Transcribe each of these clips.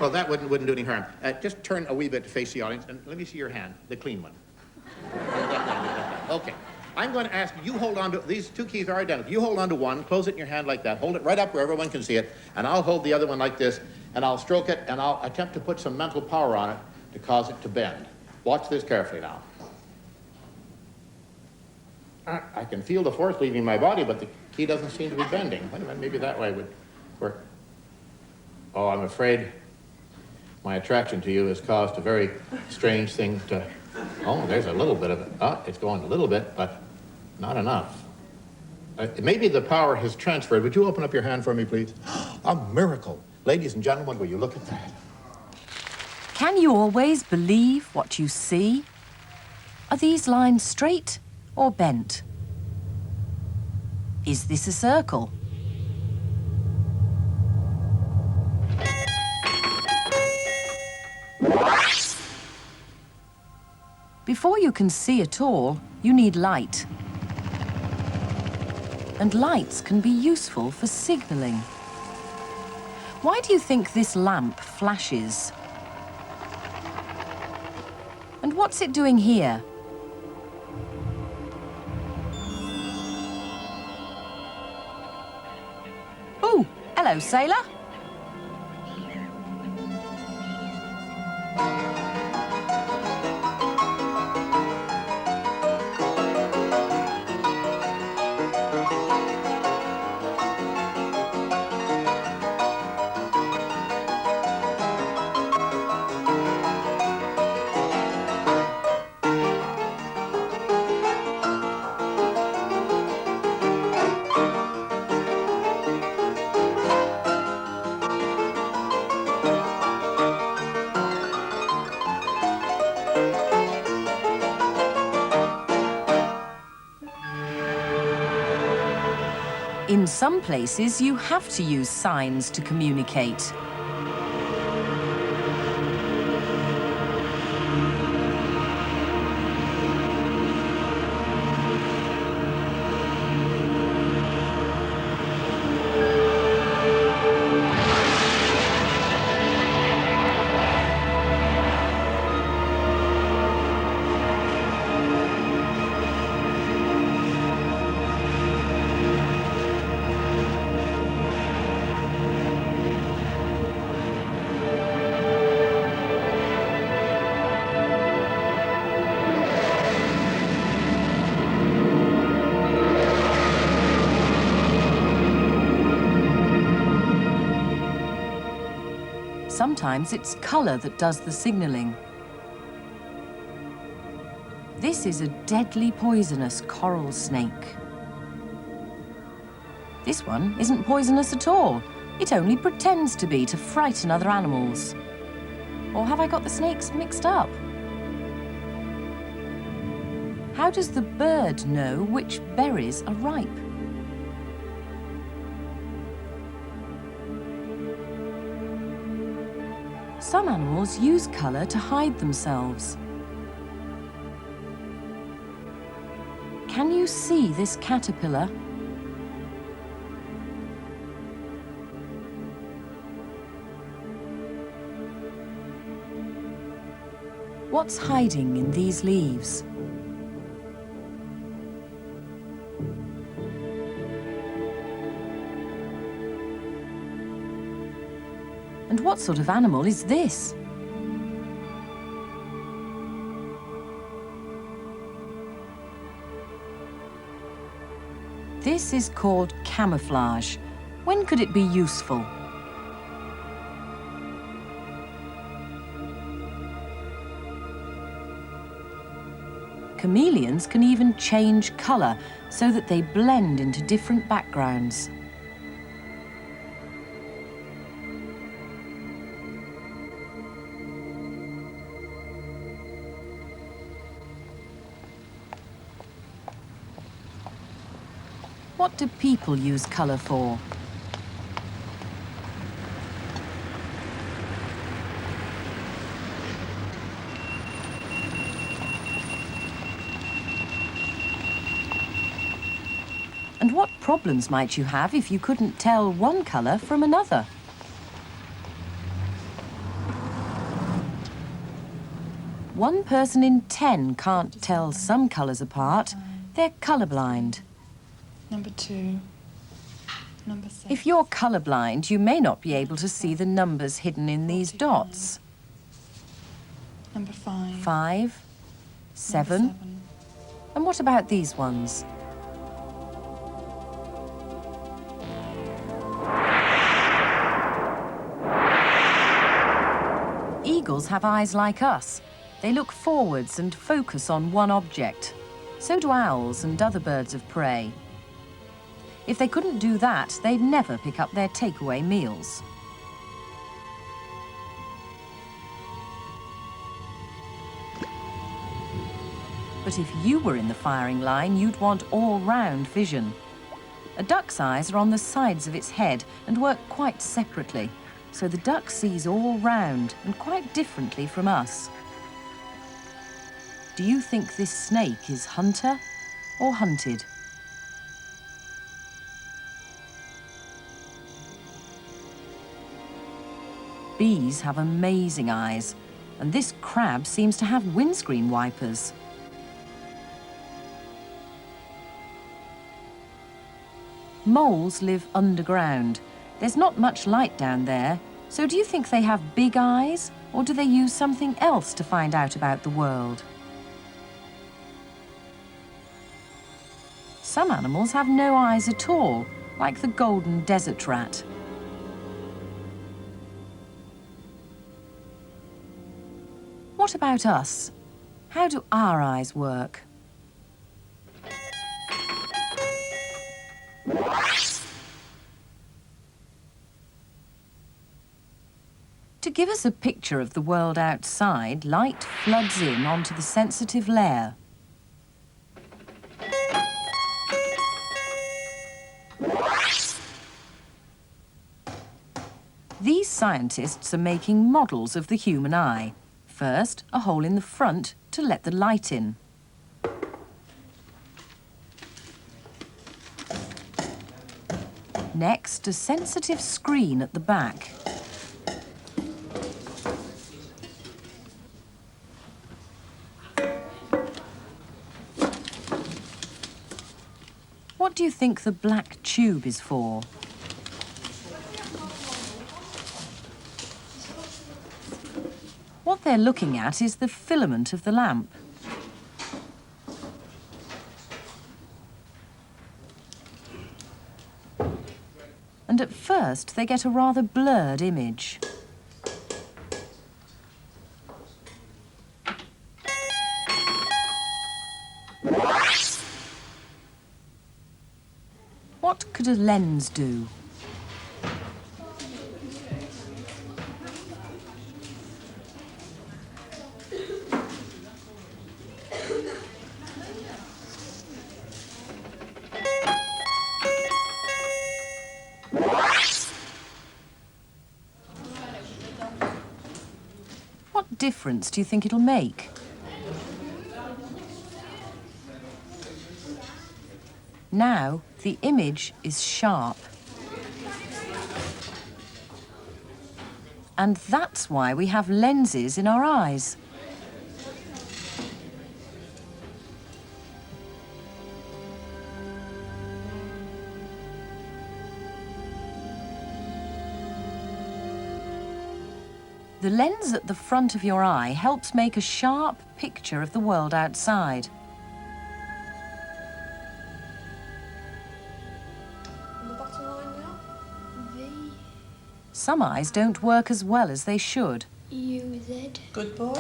Well, that wouldn't do any harm. Just turn a wee bit to face the audience, and let me see your hand, the clean one. Okay. I'm going to ask you hold on to, these two keys are identical. You hold on to one, close it in your hand like that, hold it right up where everyone can see it, and I'll hold the other one like this, and I'll stroke it, and I'll attempt to put some mental power on it to cause it to bend. Watch this carefully now. I can feel the force leaving my body, but the key doesn't seem to be bending. Wait a minute, maybe that way would work. Oh, I'm afraid my attraction to you has caused a very strange thing to... Oh, there's a little bit of it. Oh, it's going a little bit, but not enough. Maybe the power has transferred. Would you open up your hand for me, please? A miracle. Ladies and gentlemen, will you look at that? Can you always believe what you see? Are these lines straight or bent? Is this a circle? Before you can see at all, you need light. And lights can be useful for signalling. Why do you think this lamp flashes? And what's it doing here? Oh, hello, sailor. In some places, you have to use signs to communicate. Sometimes it's colour that does the signalling. This is a deadly poisonous coral snake. This one isn't poisonous at all. It only pretends to be to frighten other animals. Or have I got the snakes mixed up? How does the bird know which berries are ripe? Some animals use colour to hide themselves. Can you see this caterpillar? What's hiding in these leaves? And what sort of animal is this? This is called camouflage. When could it be useful? Chameleons can even change colour so that they blend into different backgrounds. What do people use colour for? And what problems might you have if you couldn't tell one colour from another? 1 person in 10 can't tell some colours apart. They're colourblind. Number 2. Number 6. If you're colourblind, you may not be able to see the numbers hidden in these dots. Number 5. 5, 7. And what about these ones? Eagles have eyes like us. They look forwards and focus on one object. So do owls and other birds of prey. If they couldn't do that, they'd never pick up their takeaway meals. But if you were in the firing line, you'd want all-round vision. A duck's eyes are on the sides of its head and work quite separately, so the duck sees all round and quite differently from us. Do you think this snake is hunter or hunted? Bees have amazing eyes, and this crab seems to have windscreen wipers. Moles live underground. There's not much light down there, so do you think they have big eyes, or do they use something else to find out about the world? Some animals have no eyes at all, like the golden desert rat. What about us? How do our eyes work? To give us a picture of the world outside, light floods in onto the sensitive layer. These scientists are making models of the human eye. First, a hole in the front to let the light in. Next, a sensitive screen at the back. What do you think the black tube is for? What they're looking at is the filament of the lamp. And at first, they get a rather blurred image. What could a lens do? What difference do you think it'll make? Now, the image is sharp. And that's why we have lenses in our eyes. The lens at the front of your eye helps make a sharp picture of the world outside. The bottom line now. V, Some eyes don't work as well as they should, U, Z. Good boy.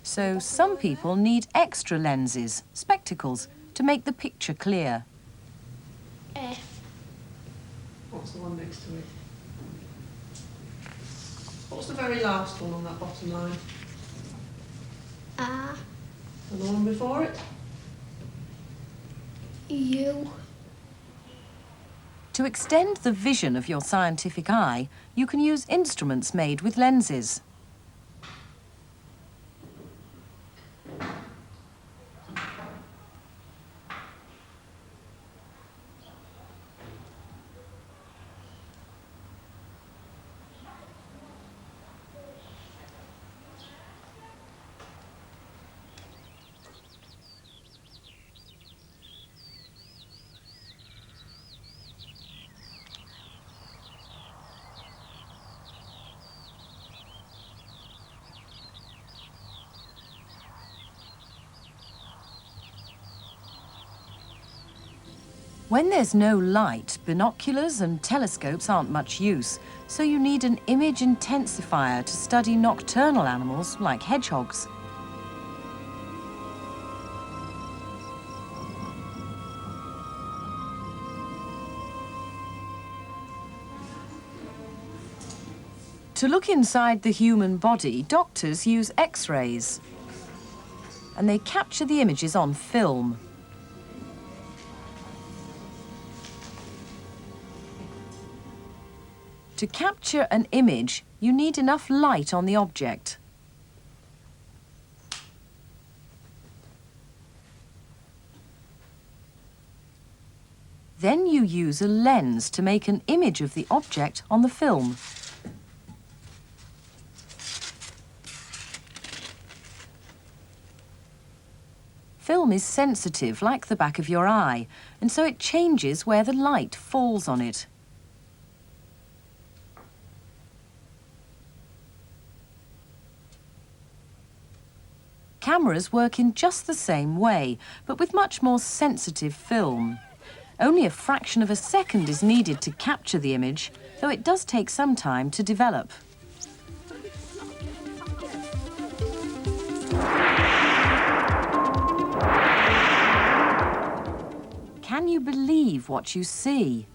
so some people need extra lenses, spectacles, to make the picture clear. F, What's the one next to it? What's the very last one on that bottom line? R, And the one before it? U. To extend the vision of your scientific eye, you can use instruments made with lenses. When there's no light, binoculars and telescopes aren't much use, so you need an image intensifier to study nocturnal animals like hedgehogs. To look inside the human body, doctors use X-rays, and they capture the images on film. To capture an image, you need enough light on the object. Then you use a lens to make an image of the object on the film. Film is sensitive, like the back of your eye, and so it changes where the light falls on it. Cameras work in just the same way, but with much more sensitive film. Only a fraction of a second is needed to capture the image, though it does take some time to develop. Can you believe what you see?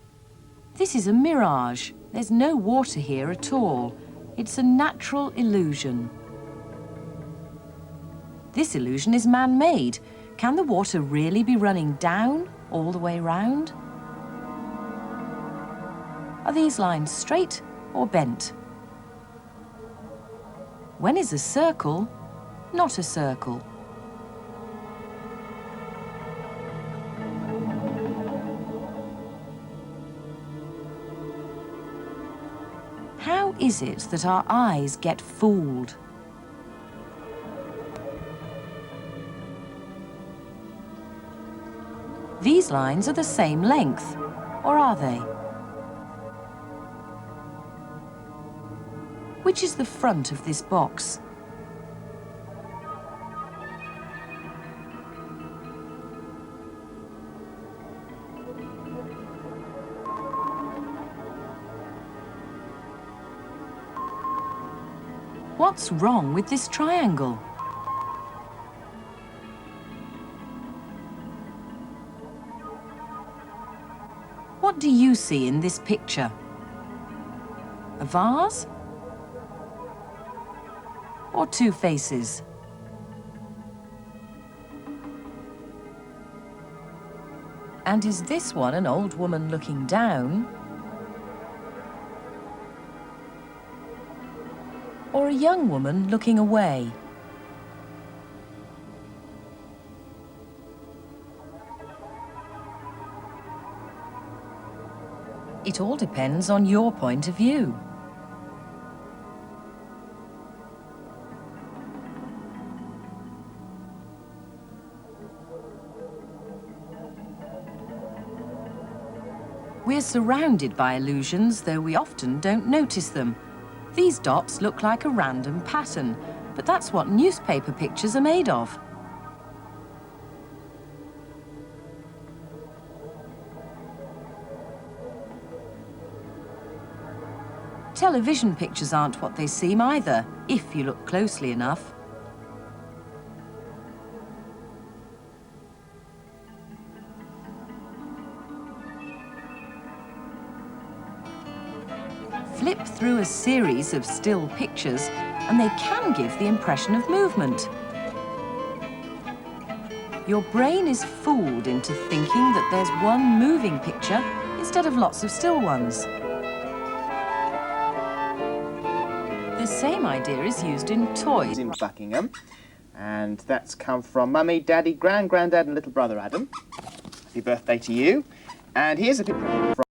This is a mirage. There's no water here at all. It's a natural illusion. This illusion is man-made. Can the water really be running down all the way round? Are these lines straight or bent? When is a circle not a circle? How is it that our eyes get fooled? These lines are the same length, or are they? Which is the front of this box? What's wrong with this triangle? What do you see in this picture? A vase? Or two faces? And is this one an old woman looking down? Or a young woman looking away? It all depends on your point of view. We're surrounded by illusions, though we often don't notice them. These dots look like a random pattern, but that's what newspaper pictures are made of. Television pictures aren't what they seem either, if you look closely enough. Flip through a series of still pictures, and they can give the impression of movement. Your brain is fooled into thinking that there's one moving picture instead of lots of still ones. The same idea is used in toys. In Buckingham, and that's come from Mummy, Daddy, Grandad and little brother Adam. Happy birthday to you. And here's a picture from